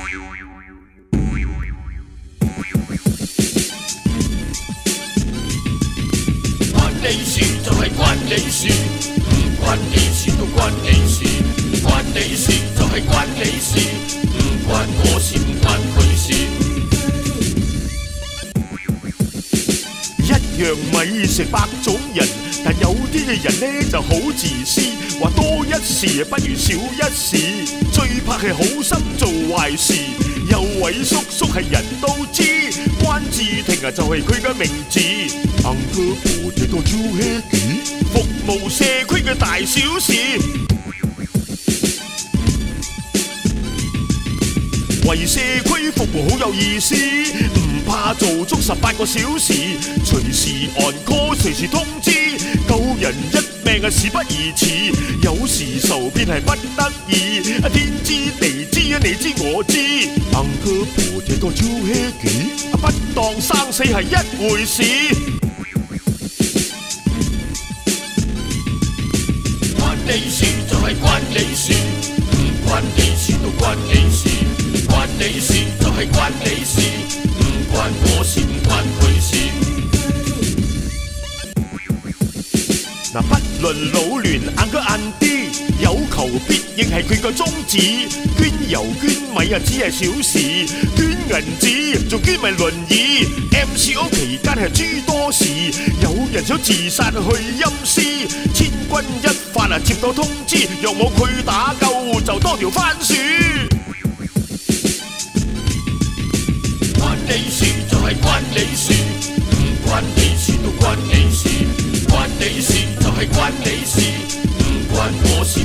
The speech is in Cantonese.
關你事就係關你事，唔關你事都關你事，關你事就係關你事，唔關我事唔關佢事。一樣米食百種人，但有啲嘅人呢就好自私，話多一事不如少一事，最怕係好心做壞事。有位叔叔係人都知，關志廷啊就係佢嘅名字。Uncle Potato Joe 服務社區嘅大小事，為社區服務好有意思，唔怕做足18個小時，隨時按 call 隨時通知，救人一命啊事不宜遲，有時受騙係不得已，天知地知你知我知。Uncle Potato Joe 不當生死係一回事。關你事就係關你事，唔關你事都關你事，關你事就係關你事，唔關我事唔關佢事。嗱，不論老嫩硬佢硬啲，有求必應係佢個宗旨。捐油捐米啊，只係小事；捐銀紙仲捐埋輪椅。MCO 期間係諸多事，有人想自殺去陰司，千鈞一髮啊，接到通知，若冇佢打救就多條番薯。關你事就係關你事，唔關你事都關你事，關你事就係關你事，唔關我事。